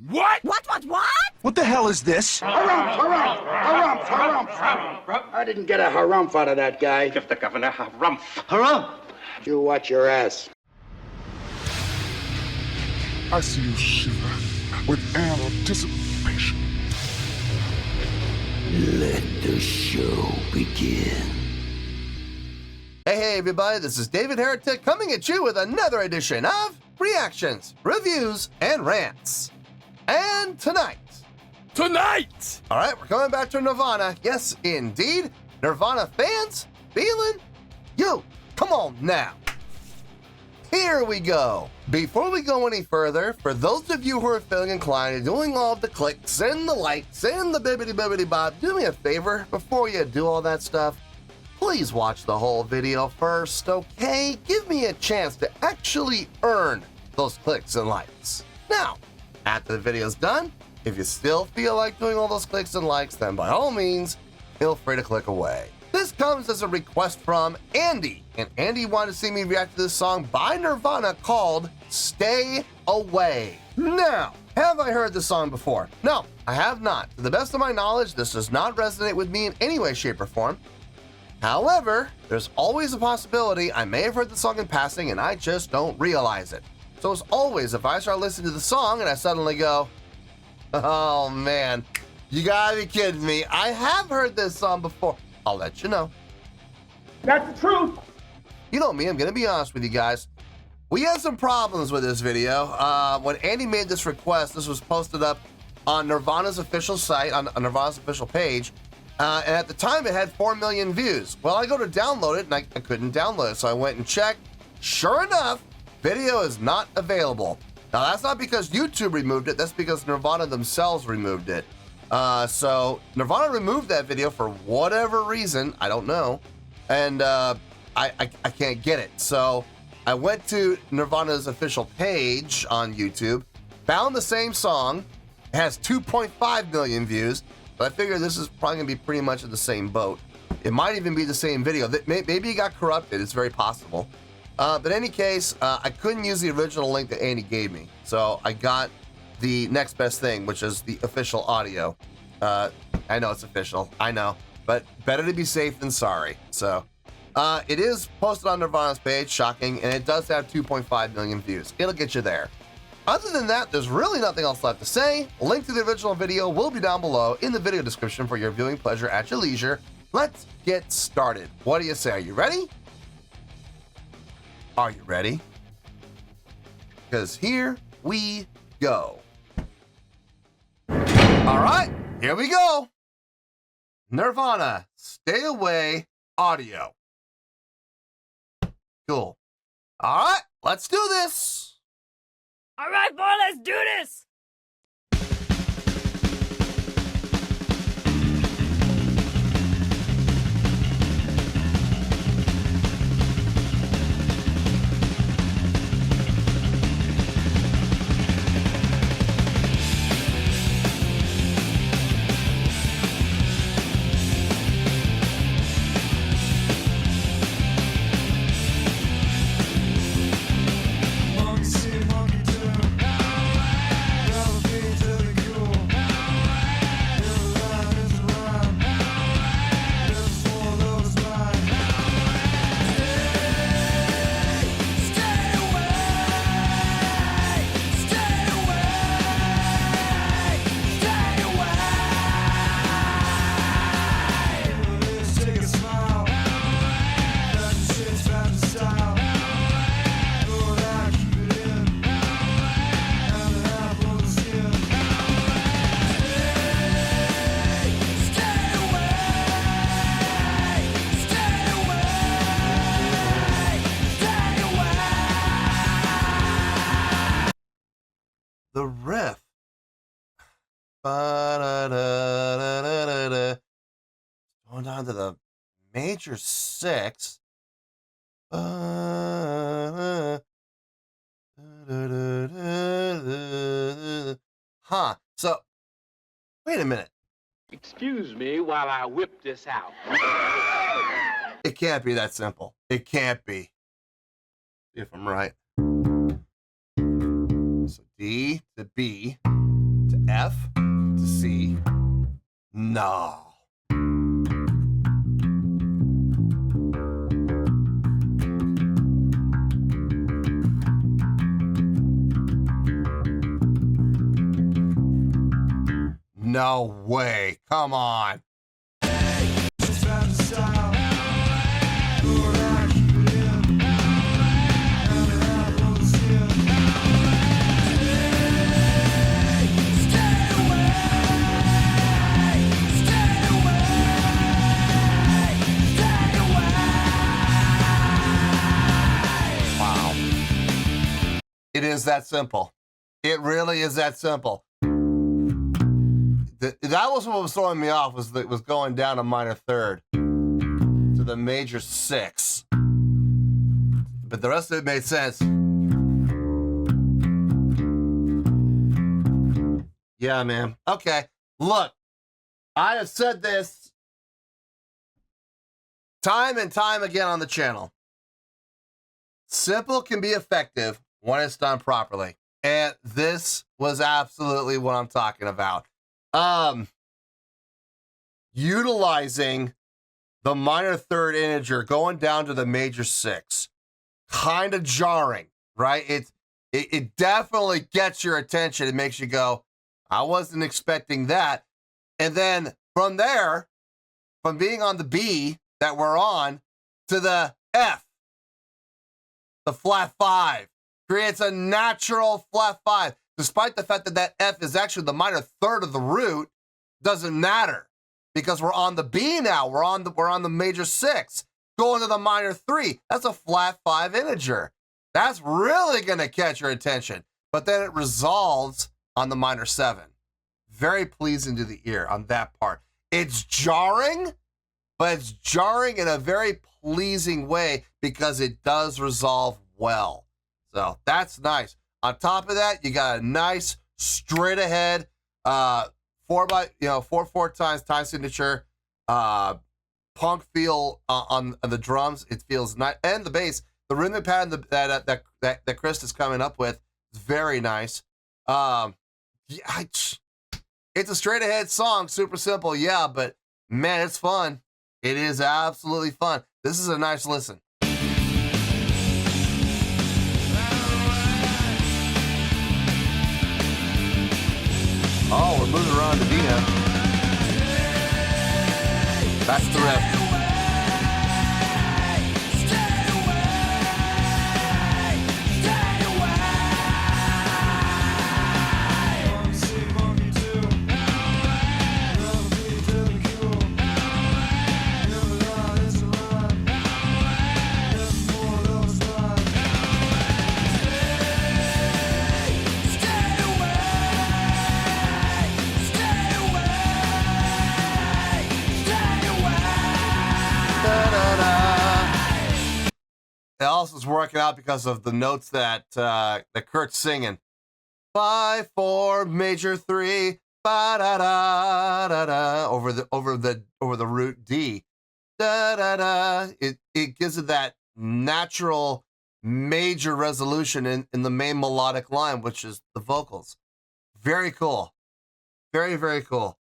What? What? What the hell is this? Harumph. I didn't get a harumph out of that guy. Give the governor harumph. Harumph! You watch your ass. I see you shiver with anticipation. Let the show begin. Hey everybody, this is David Heretic coming at you with another edition of Reactions, Reviews, and Rants. And tonight, all right, we're coming back to Nirvana. Yes, indeed, Nirvana Fans FEELIN YOU. Come on now. Here we go. Before we go any further, for those of you who are feeling inclined to doing all the clicks and the likes and the bibbidi bob, do me a favor before you do all that stuff. Please watch the whole video first, okay? Give me a chance to actually earn those clicks and likes. Now, after the video's done, if you still feel like doing all those clicks and likes, then by all means, feel free to click away. This comes as a request from Andy, and Andy wanted to see me react to this song by Nirvana called Stay Away. Now, have I heard this song before? No, I have not. To the best of my knowledge, this does not resonate with me in any way, shape, or form. However, there's always a possibility I may have heard the song in passing and I just don't realize it. So as always, if I start listening to the song and I suddenly go, oh man, you gotta be kidding me, I have heard this song before, I'll let you know. That's the truth. You know me, I'm gonna be honest with you guys. We had some problems with this video. When Andy made this request, this was posted up on Nirvana's official site, on Nirvana's official page. And at the time, it had 4 million views. Well, I go to download it, and I couldn't download it, so I went and checked. Sure enough, video is not available. Now, that's not because YouTube removed it. That's because Nirvana themselves removed it. So Nirvana removed that video for whatever reason. I don't know. And I can't get it. So I went to Nirvana's official page on YouTube, found the same song. It has 2.5 million views. But I figure this is probably gonna be pretty much in the same boat. It might even be the same video. Maybe it got corrupted, it's very possible. But in any case, I couldn't use the original link that Andy gave me. So I got the next best thing, which is the official audio. I know it's official, I know, but better to be safe than sorry. So it is posted on Nirvana's page, shocking, and it does have 2.5 million views. It'll get you there. Other than that, there's really nothing else left to say. A link to the original video will be down below in the video description for your viewing pleasure at your leisure. Let's get started. What do you say? Are you ready? Are you ready? Because here we go. All right, here we go. Nirvana, Stay Away audio. Cool. All right, let's do this. All right, boy, let's do this. The riff. Ba-da-da-da-da-da. Going down to the major 6. Huh. So, wait a minute. Excuse me while I whip this out. It can't be that simple. It can't be. See if I'm right. So D to B. F to C. No. No way. Come on. Wow. It is that simple. It really is that simple. That was what was throwing me off, was that it was going down a minor third to the major 6. But the rest of it made sense. Yeah, man. Okay. Look, I have said this time and time again on the channel. Simple can be effective when it's done properly. And this was absolutely what I'm talking about. Utilizing the minor third integer going down to the major 6, kind of jarring, right? It definitely gets your attention. It makes you go, I wasn't expecting that. And then from there, from being on the B that we're on to the F, the flat 5 creates a natural flat 5. Despite the fact that that F is actually the minor third of the root, doesn't matter because we're on the B now. We're on the major 6, going to the minor 3. That's a flat 5 integer. That's really going to catch your attention. But then it resolves on the minor 7. Very pleasing to the ear on that part. It's jarring, but it's jarring in a very pleasing way because it does resolve well. So that's nice. On top of that, you got a nice straight ahead 4/4 times time signature punk feel on the drums. It feels nice, and the bass, the rhythm pattern that Chris is coming up with is very nice. It's a straight ahead song, super simple, yeah, but man, it's fun. It is absolutely fun. This is a nice listen. Oh, we're moving around to D now. That's the riff. It also is working out because of the notes that Kurt's singing. 5/4 major 3 ba da da da da over the root D. Da da da. It gives it that natural major resolution in the main melodic line, which is the vocals. Very cool. Very, very cool.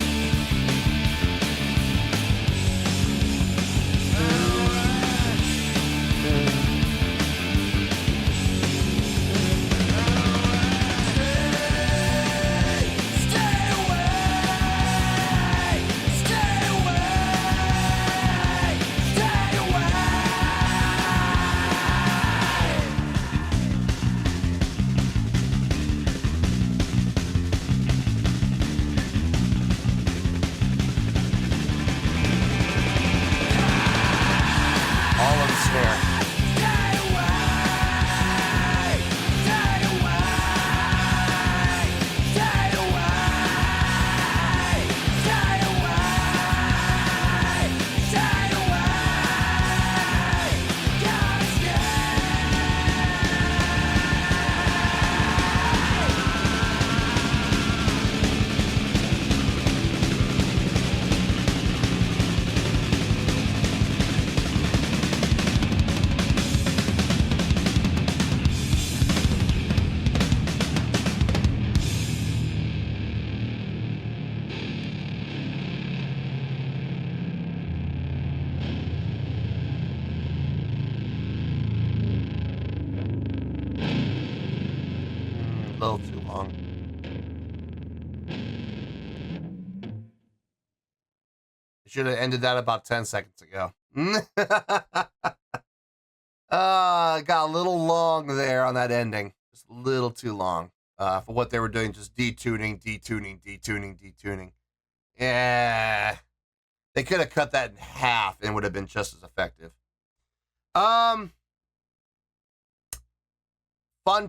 long. Should have ended that about 10 seconds ago. Got a little long there on that ending. Just a little too long for what they were doing, just detuning. Yeah. They could have cut that in half and would have been just as effective. Fun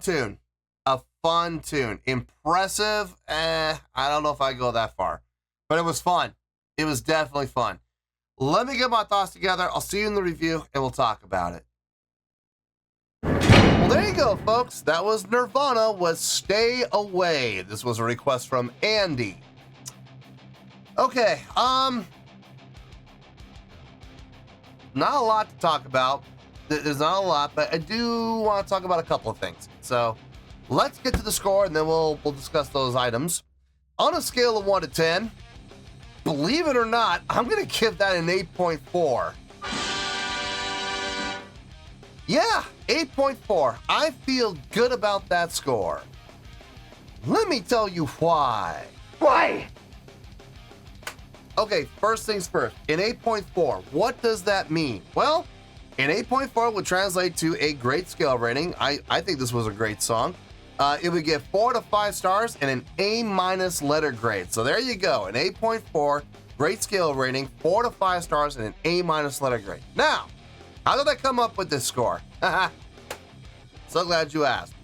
tune. A fun tune. Impressive. I don't know if I go that far. But it was fun. It was definitely fun. Let me get my thoughts together. I'll see you in the review, and we'll talk about it. Well, there you go, folks. That was Nirvana with Stay Away. This was a request from Andy. Okay, not a lot to talk about. There's not a lot, but I do want to talk about a couple of things. So let's get to the score, and then we'll discuss those items. On a scale of 1 to 10, believe it or not, I'm going to give that an 8.4. Yeah, 8.4. I feel good about that score. Let me tell you why. Why? Okay, first things first. An 8.4, what does that mean? Well, an 8.4 would translate to a great scale rating. I think this was a great song. It would get 4 to 5 stars and an A- letter grade. So there you go, an 8.4, great scale rating, 4 to 5 stars and an A- letter grade. Now, how did I come up with this score? So glad you asked.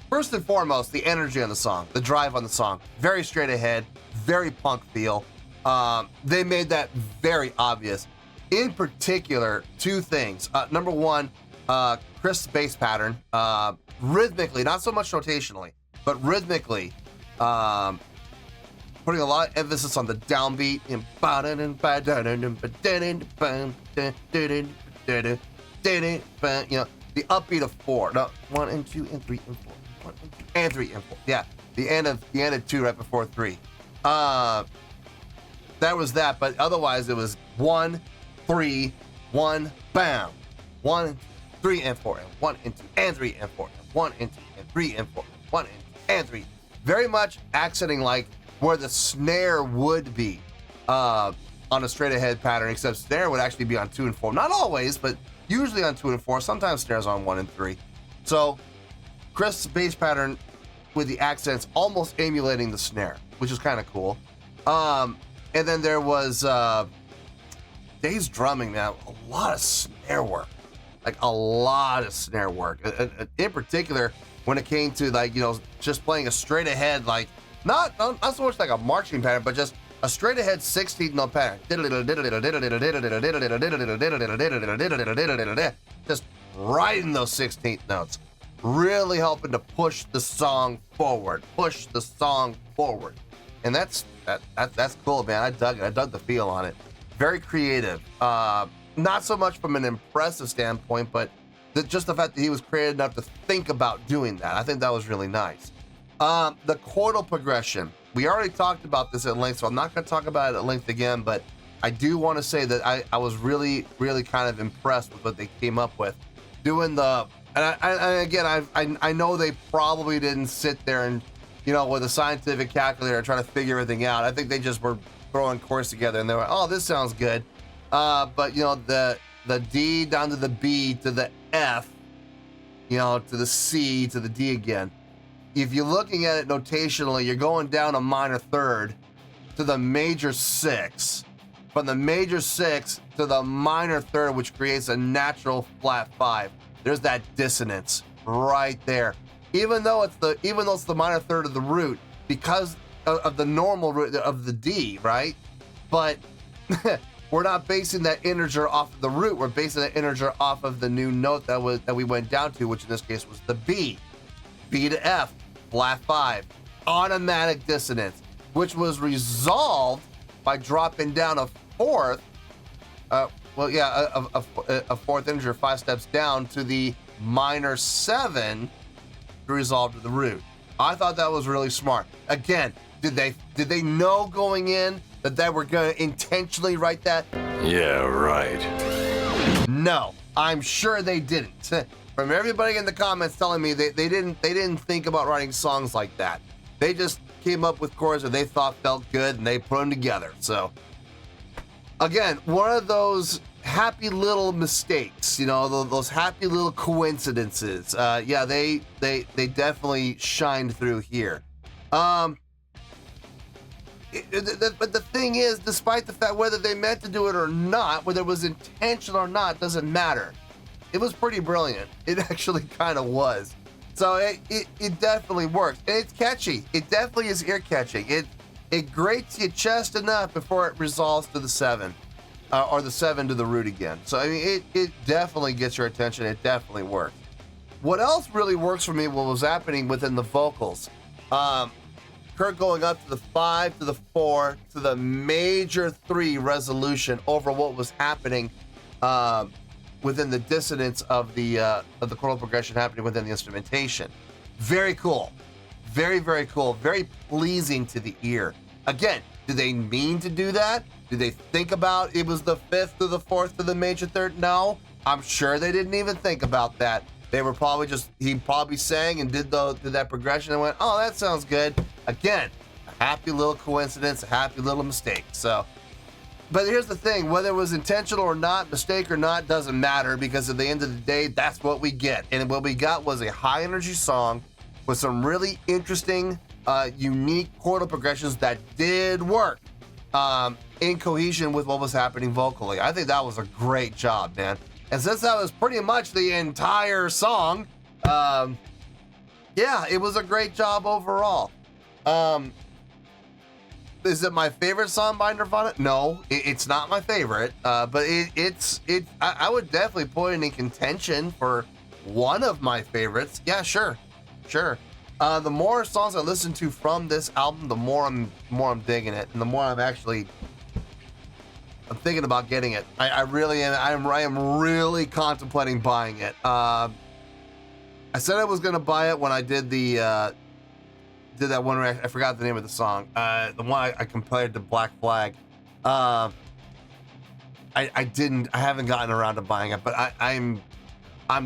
First and foremost, the energy on the song, the drive on the song, very straight ahead, very punk feel. They made that very obvious. In particular, two things. Number one, Chris' bass pattern, rhythmically, not so much notationally, but rhythmically, putting a lot of emphasis on the downbeat. You know, the upbeat of 4. No, 1 and 2 and 3 and 4. 1 and 2 and 3 and 4. Yeah, the end of 2 right before 3. That was that, but otherwise it was 1, 3, 1, bam. 1, 3 and 4, and 1 and 2 and 3 and 4, and 1 and 2 and 3 and 4, 1 and 2 and 3. Very much accenting like where the snare would be on a straight ahead pattern, except snare would actually be on 2 and 4. Not always, but usually on 2 and 4. Sometimes snares on 1 and 3. So Chris' bass pattern with the accents almost emulating the snare, which is kind of cool. And then there was Dave's drumming, man. A lot of snare work. Like a lot of snare work. In particular, when it came to like, you know, just playing a straight ahead, like not so much like a marching pattern, but just a straight ahead 16th note pattern. Just right in those 16th notes. Really helping to push the song forward. And that's cool, man. I dug it. I dug the feel on it. Very creative. Not so much from an impressive standpoint, but just the fact that he was creative enough to think about doing that. I think that was really nice. The chordal progression. We already talked about this at length, so I'm not going to talk about it at length again, but I do want to say that I was really, really kind of impressed with what they came up with. Doing the, I know they probably didn't sit there and, you know, with a scientific calculator and try to figure everything out. I think they just were throwing chords together and they were, oh, this sounds good. But, you know, the D down to the B to the F, you know, to the C to the D again. If you're looking at it notationally, you're going down a minor third to the major 6. From the major 6 to the minor third, which creates a natural flat 5. There's that dissonance right there. Even though it's the minor third of the root, because of the normal root of the D, right? But we're not basing that integer off of the root. We're basing that integer off of the new note that we went down to, which in this case was the B. B to F, flat 5, automatic dissonance, which was resolved by dropping down a fourth. A fourth integer 5 steps down to the minor 7 to resolve to the root. I thought that was really smart. Again, did they know going in that they were going to intentionally write that? Yeah, right. No, I'm sure they didn't. from everybody in the comments telling me they didn't think about writing songs like that. They just came up with chords that they thought felt good and they put them together. So again, one of those happy little mistakes, you know, those happy little coincidences. Yeah, they definitely shined through here. But the thing is, despite the fact whether they meant to do it or not, whether it was intentional or not, doesn't matter. It was pretty brilliant. It actually kind of was. So it definitely works. And it's catchy. It definitely is ear catching. It grates your chest enough before it resolves to the 7. Or the 7 to the root again. So I mean, it definitely gets your attention. It definitely works. What else really works for me? What was happening within the vocals? Kurt going up to the 5 to the 4 to the major 3 resolution over what was happening within the dissonance of the chordal progression happening within the instrumentation. Very cool. Very, very cool. Very pleasing to the ear. Again, do they mean to do that? Do they think about it was the 5th to the 4th to the major 3rd? No, I'm sure they didn't even think about that. They were probably he probably sang and did that progression and went, oh, that sounds good. Again, a happy little coincidence, a happy little mistake. So, but here's the thing, whether it was intentional or not, mistake or not, doesn't matter, because at the end of the day, that's what we get. And what we got was a high energy song with some really interesting, unique chordal progressions that did work in cohesion with what was happening vocally. I think that was a great job, man. And since that was pretty much the entire song, yeah, it was a great job overall. Is it my favorite song by Nirvana? No, it's not my favorite, but I would definitely put it in contention for one of my favorites. Yeah, sure. The more songs I listen to from this album, the more I'm digging it, and the more I'm thinking about getting it. I really am. I am really contemplating buying it. I said I was gonna buy it when I did that one. I forgot the name of the song. The one I compared to Black Flag. I haven't gotten around to buying it, but I'm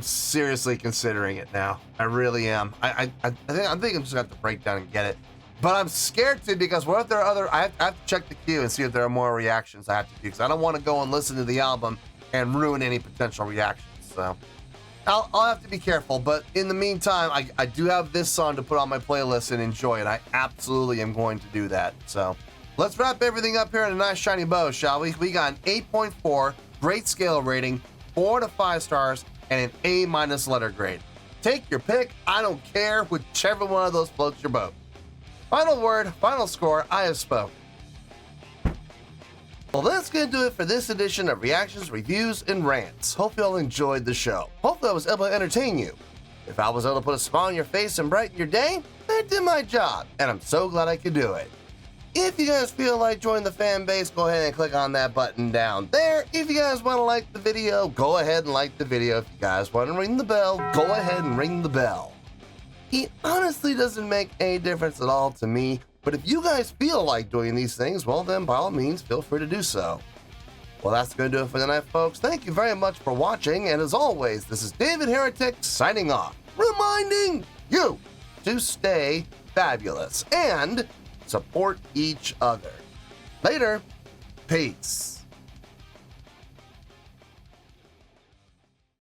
seriously considering it now. I really am. I think I'm just gonna have to break down and get it. But I'm scared to, because what if there are other, I have to check the queue and see if there are more reactions I have to do, because I don't want to go and listen to the album and ruin any potential reactions. So I'll have to be careful. But in the meantime, I do have this song to put on my playlist and enjoy it. I absolutely am going to do that. So let's wrap everything up here in a nice shiny bow, shall we? We got an 8.4, great scale rating, 4 to 5 stars, and an A- letter grade. Take your pick. I don't care. Whichever one of those floats your boat. Final word, final score, I have spoken. Well, that's going to do it for this edition of Reactions, Reviews, and Rants. Hope you all enjoyed the show. Hopefully I was able to entertain you. If I was able to put a smile on your face and brighten your day, I did my job, and I'm so glad I could do it. If you guys feel like joining the fan base, go ahead and click on that button down there. If you guys want to like the video, go ahead and like the video. If you guys want to ring the bell, go ahead and ring the bell. It honestly doesn't make any difference at all to me, but if you guys feel like doing these things, well then by all means feel free to do so. Well, that's going to do it for tonight, folks. Thank you very much for watching, and as always, this is David Heretic signing off, reminding you to stay fabulous and support each other. Later. Peace.